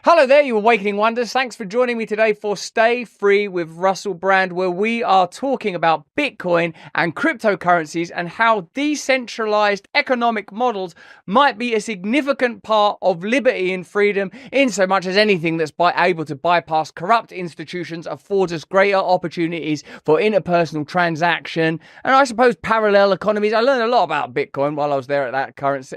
Hello there, you awakening wonders. Thanks for joining me today for Stay Free with Russell Brand, where we are talking about Bitcoin and cryptocurrencies and how decentralized economic models might be a significant part of liberty and freedom, in so much as anything that's able to bypass corrupt institutions affords us greater opportunities for interpersonal transaction and I suppose parallel economies. I learned a lot about Bitcoin while I was there at that conference.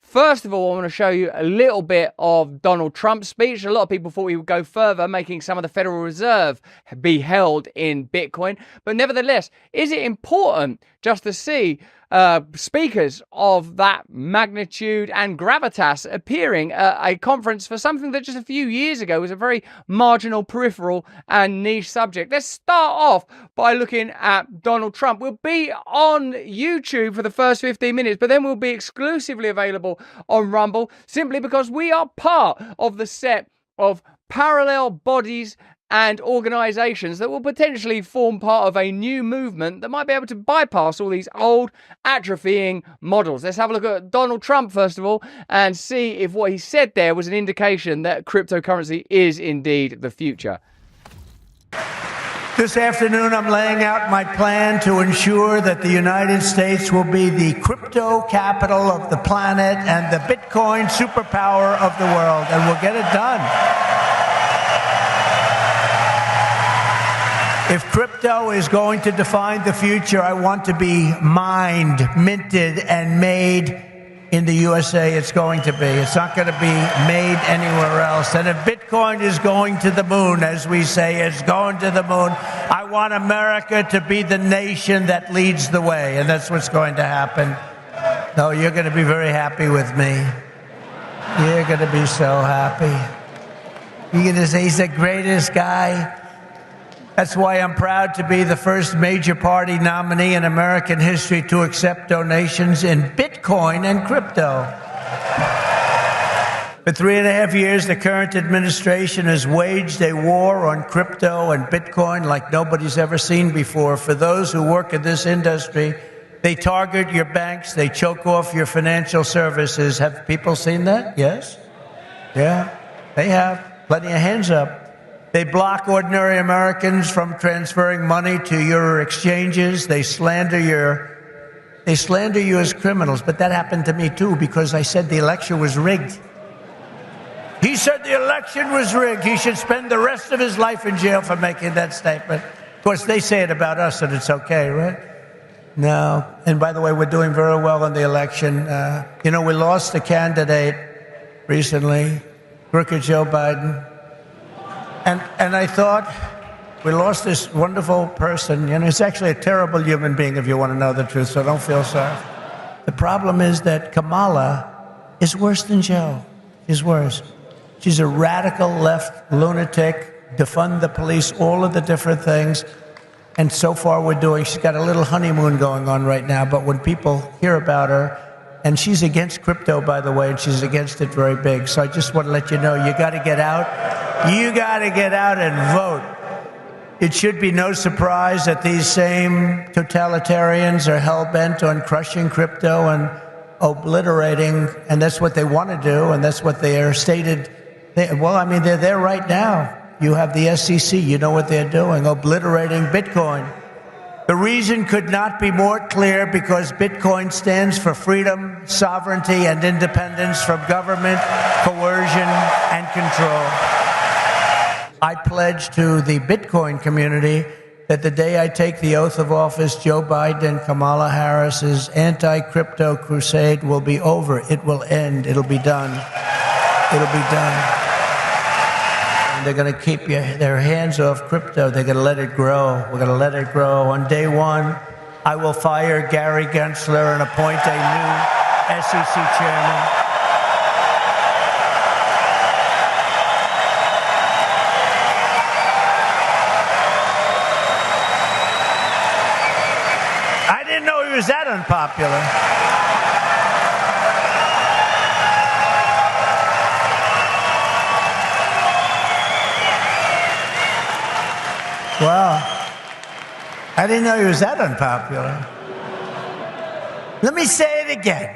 First of all, I want to show you a little bit of Donald Trump's speech. A lot of people thought he would go further, making some of the Federal Reserve be held in Bitcoin. But nevertheless, is it important just to see speakers of that magnitude and gravitas appearing at a conference for something that just a few years ago was a very marginal, peripheral and niche subject? Let's start off by looking at Donald Trump. We'll be on YouTube for the first 15 minutes, but then we'll be exclusively available on Rumble, simply because we are part of the set of parallel bodies and organizations that will potentially form part of a new movement that might be able to bypass all these old atrophying models. Let's have a look at Donald Trump first of all and see if what he said there was an indication that cryptocurrency is indeed the future. This afternoon, I'm laying out my plan to ensure that the United States will be the crypto capital of the planet and the Bitcoin superpower of the world, and we'll get it done. If crypto is going to define the future, I want to be mined, minted, and made in the USA. It's going to be. It's not going to be made anywhere else. And if Bitcoin is going to the moon, as we say, it's going to the moon, I want America to be the nation that leads the way. And that's what's going to happen. No, you're going to be very happy with me. You're going to be so happy. You're going to say he's the greatest guy. That's why I'm proud to be the first major party nominee in American history to accept donations in Bitcoin and crypto. For 3.5 years, the current administration has waged a war on crypto and Bitcoin like nobody's ever seen before. For those who work in this industry, they target your banks, they choke off your financial services. Have people seen that? Yes? Yeah, they have. Plenty of hands up. They block ordinary Americans from transferring money to your exchanges. They slander you as criminals. But that happened to me too, because I said the election was rigged. He said the election was rigged. He should spend the rest of his life in jail for making that statement. Of course, they say it about us, and it's okay, right? No. And by the way, we're doing very well in the election. We lost a candidate recently, crooked Joe Biden. And I thought, we lost this wonderful person. He's actually a terrible human being, if you want to know the truth, so don't feel sorry. The problem is that Kamala is worse than Joe. She's worse. She's a radical left lunatic, defund the police, all of the different things. And so far she's got a little honeymoon going on right now, but when people hear about her, and she's against crypto, by the way, and she's against it very big. So I just want to let you know, you got to get out. You got to get out and vote. It should be no surprise that these same totalitarians are hell-bent on crushing crypto and obliterating, and that's what they want to do, and that's what they are stated. They're there right now. You have the SEC, you know what they're doing, obliterating Bitcoin. The reason could not be more clear, because Bitcoin stands for freedom, sovereignty, and independence from government, coercion, and control. I pledge to the Bitcoin community that the day I take the oath of office, Joe Biden and Kamala Harris's anti-crypto crusade will be over. It will end. It'll be done. It'll be done. And they're going to keep their hands off crypto. They're going to let it grow. We're going to let it grow. On day one, I will fire Gary Gensler and appoint a new SEC chairman. I didn't know he was that unpopular. Wow. I didn't know he was that unpopular. Let me say it again.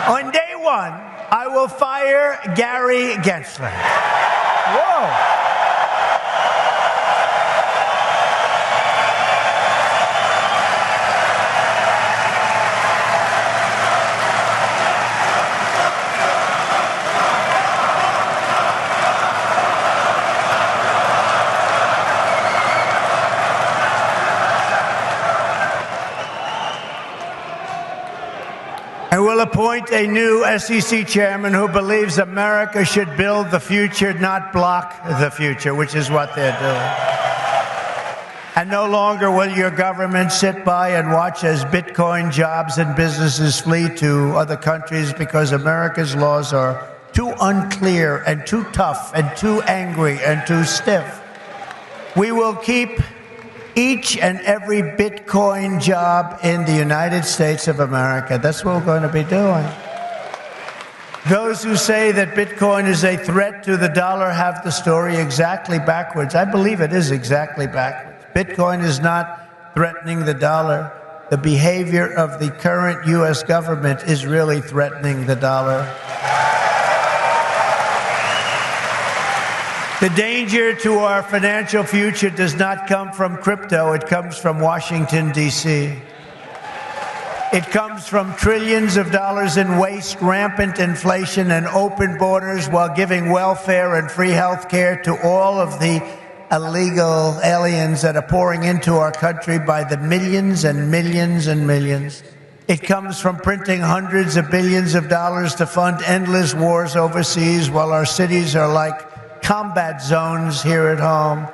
On day one, I will fire Gary Gensler. Whoa. And we'll appoint a new SEC chairman who believes America should build the future, not block the future, which is what they're doing. And no longer will your government sit by and watch as Bitcoin jobs and businesses flee to other countries because America's laws are too unclear and too tough and too angry and too stiff. We will keep each and every Bitcoin job in the United States of America. That's what we're going to be doing. Those who say that Bitcoin is a threat to the dollar have the story exactly backwards. I believe it is exactly backwards. Bitcoin is not threatening the dollar. The behavior of the current U.S. government is really threatening the dollar. The danger to our financial future does not come from crypto. It comes from Washington, D.C. It comes from trillions of dollars in waste, rampant inflation, and open borders while giving welfare and free health care to all of the illegal aliens that are pouring into our country by the millions and millions and millions. It comes from printing hundreds of billions of dollars to fund endless wars overseas while our cities are like combat zones here at home.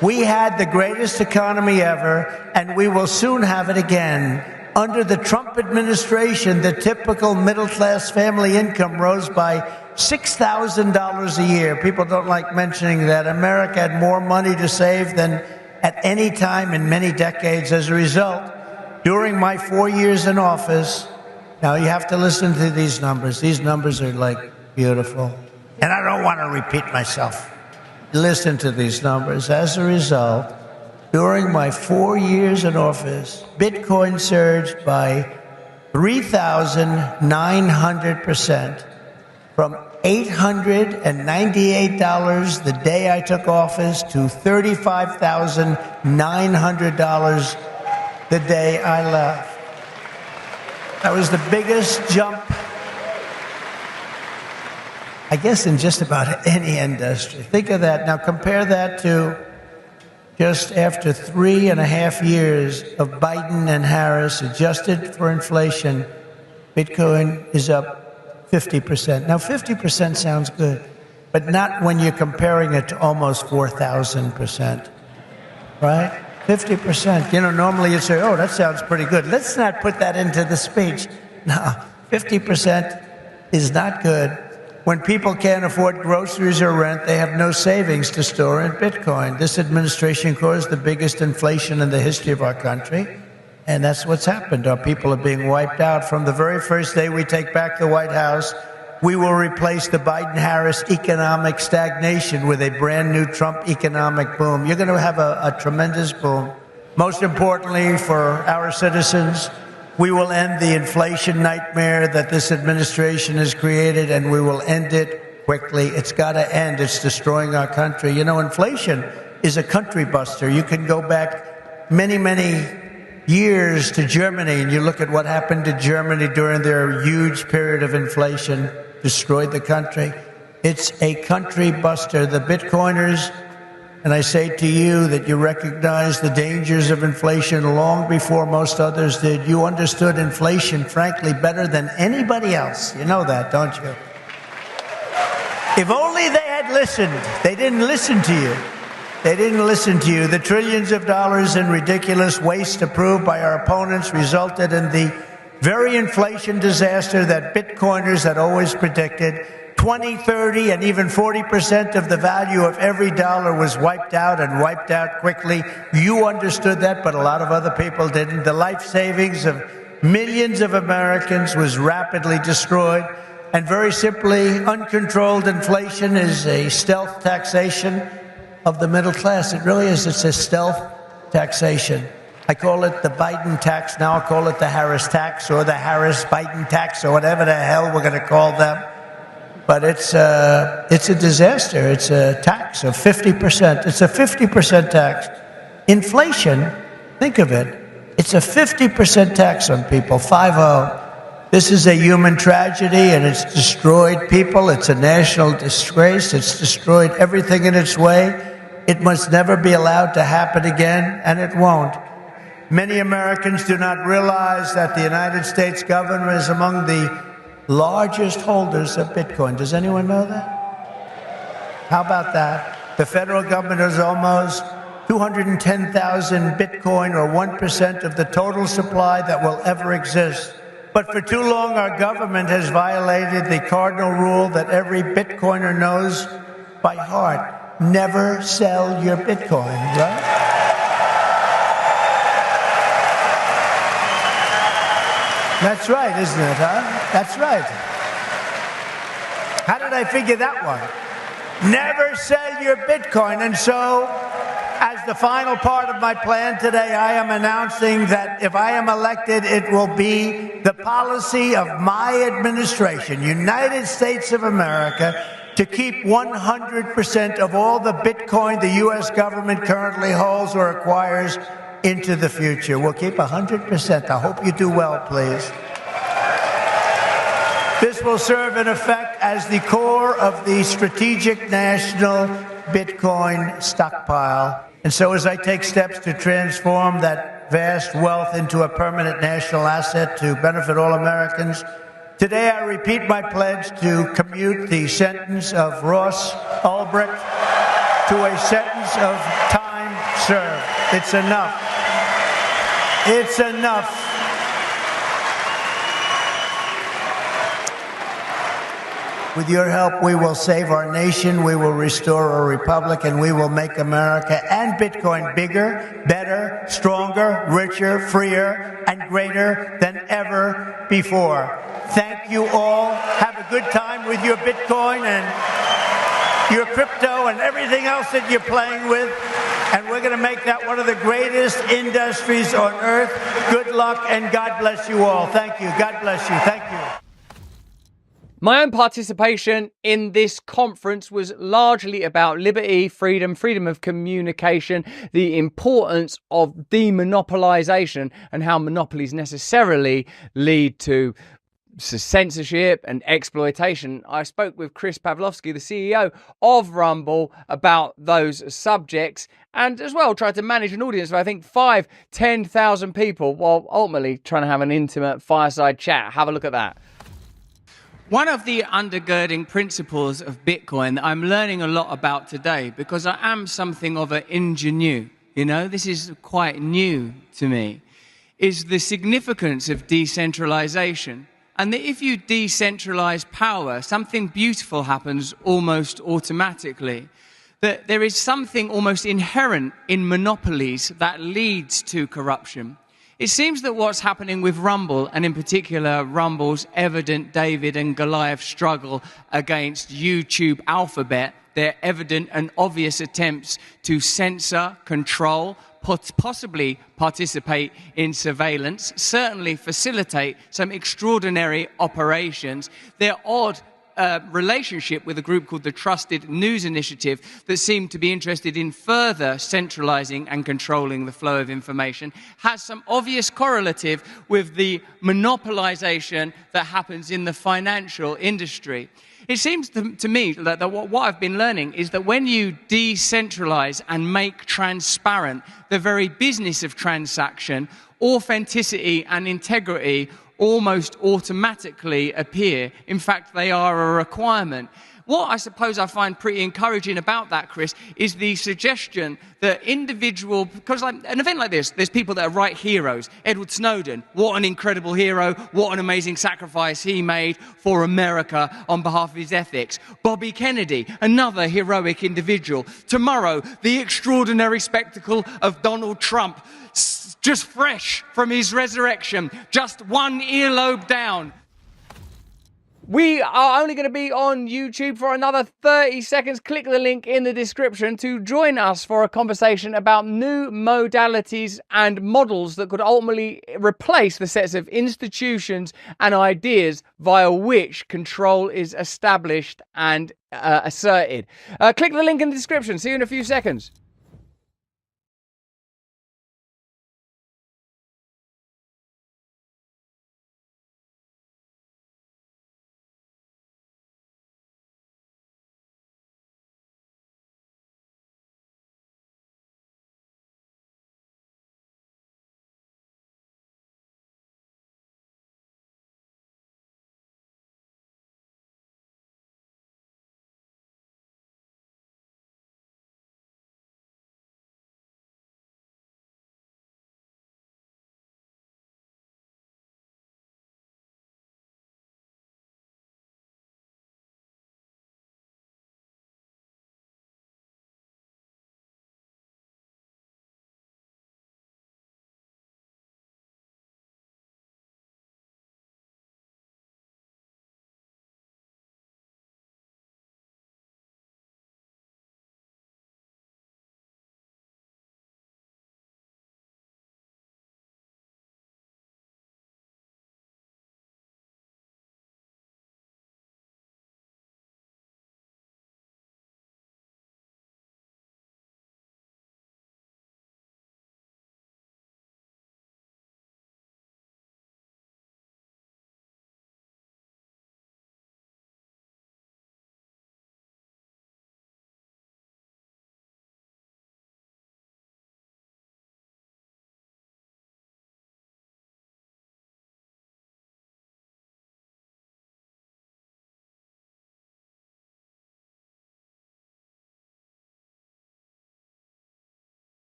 We had the greatest economy ever, and we will soon have it again. Under the Trump administration, the typical middle-class family income rose by $6,000 a year. People don't like mentioning that. America had more money to save than at any time in many decades. As a result, during my 4 years in office, now you have to listen to these numbers. These numbers are like beautiful. And I don't want to repeat myself. Listen to these numbers. As a result, during my 4 years in office, Bitcoin surged by 3,900%, from $898 the day I took office to $35,900 the day I left. That was the biggest jump, I guess, in just about any industry. Think of that. Now compare that to just after 3.5 years of Biden and Harris, adjusted for inflation, Bitcoin is up 50%. Now 50% sounds good, but not when you're comparing it to almost 4,000%, right? 50%. You know, normally you'd say, oh, that sounds pretty good. Let's not put that into the speech. No, 50% is not good. When people can't afford groceries or rent, they have no savings to store in Bitcoin. This administration caused the biggest inflation in the history of our country, and that's what's happened. Our people are being wiped out. From the very first day we take back the White House, we will replace the Biden-Harris economic stagnation with a brand new Trump economic boom. You're going to have a tremendous boom. Most importantly for our citizens, we will end the inflation nightmare that this administration has created, and we will end it quickly. It's got to end. It's destroying our country. You know, inflation is a country buster. You can go back many, many years to Germany, and you look at what happened to Germany during their huge period of inflation, destroyed the country. It's a country buster. The Bitcoiners, and I say to you that you recognize the dangers of inflation long before most others did. You understood inflation, frankly, better than anybody else. You know that, don't you? If only they had listened. They didn't listen to you. They didn't listen to you. The trillions of dollars in ridiculous waste approved by our opponents resulted in the very inflation disaster that Bitcoiners had always predicted. 20, 30, and even 40% of the value of every dollar was wiped out, and wiped out quickly. You understood that, but a lot of other people didn't. The life savings of millions of Americans was rapidly destroyed. And very simply, uncontrolled inflation is a stealth taxation of the middle class. It really is. It's a stealth taxation. I call it the Biden tax. Now I'll call it the Harris tax or the Harris-Biden tax or whatever the hell we're going to call them. But it's a disaster. It's a tax of 50%. It's a 50% tax. Inflation, think of it. It's a 50% tax on people, 50. This is a human tragedy, and it's destroyed people. It's a national disgrace. It's destroyed everything in its way. It must never be allowed to happen again, and it won't. Many Americans do not realize that the United States government is among the largest holders of Bitcoin. Does anyone know that? How about that? The federal government is almost 210,000 Bitcoin, or 1% of the total supply that will ever exist. But for too long, our government has violated the cardinal rule that every Bitcoiner knows by heart. Never sell your Bitcoin, right? That's right, isn't it, huh? That's right. How did I figure that one? Never sell your Bitcoin. And so, as the final part of my plan today, I am announcing that if I am elected, it will be the policy of my administration, United States of America, to keep 100% of all the Bitcoin the U.S. government currently holds or acquires into the future. We'll keep 100%. I hope you do well, please. This will serve in effect as the core of the strategic national Bitcoin stockpile. And so as I take steps to transform that vast wealth into a permanent national asset to benefit all Americans, today I repeat my pledge to commute the sentence of Ross Ulbricht to a sentence of time served. It's enough. It's enough. With your help, we will save our nation, we will restore our republic, and we will make America and Bitcoin bigger, better, stronger, richer, freer, and greater than ever before. Thank you all. Have a good time with your Bitcoin and your crypto and everything else that you're playing with. And we're going to make that one of the greatest industries on earth. Good luck, and God bless you all. Thank you. God bless you. Thank you. My own participation in this conference was largely about liberty, freedom, freedom of communication, the importance of demonopolization, and how monopolies necessarily lead to censorship and exploitation. I spoke with Chris Pavlovski, the CEO of Rumble, about those subjects, and as well tried to manage an audience of, I think, 10,000 people, while ultimately trying to have an intimate fireside chat. Have a look at that. One of the undergirding principles of Bitcoin that I'm learning a lot about today, because I am something of an ingenue, this is quite new to me, is the significance of decentralization. And that if you decentralize power, something beautiful happens almost automatically. That there is something almost inherent in monopolies that leads to corruption. It seems that what's happening with Rumble, and in particular Rumble's evident David and Goliath struggle against YouTube Alphabet, their evident and obvious attempts to censor, control, possibly participate in surveillance, certainly facilitate some extraordinary operations, their odd relationship with a group called the Trusted News Initiative that seemed to be interested in further centralizing and controlling the flow of information, has some obvious correlative with the monopolization that happens in the financial industry. It seems to me that what I've been learning is that when you decentralize and make transparent the very business of transaction, authenticity and integrity almost automatically appear. In fact, they are a requirement. What I suppose I find pretty encouraging about that, Chris, is the suggestion that because an event like this, there's people that are right heroes. Edward Snowden, what an incredible hero, what an amazing sacrifice he made for America on behalf of his ethics. Bobby Kennedy, another heroic individual. Tomorrow, the extraordinary spectacle of Donald Trump, just fresh from his resurrection, just one earlobe down. We are only going to be on YouTube for another 30 seconds. Click the link in the description to join us for a conversation about new modalities and models that could ultimately replace the sets of institutions and ideas via which control is established and asserted. Click the link in the description. See you in a few seconds.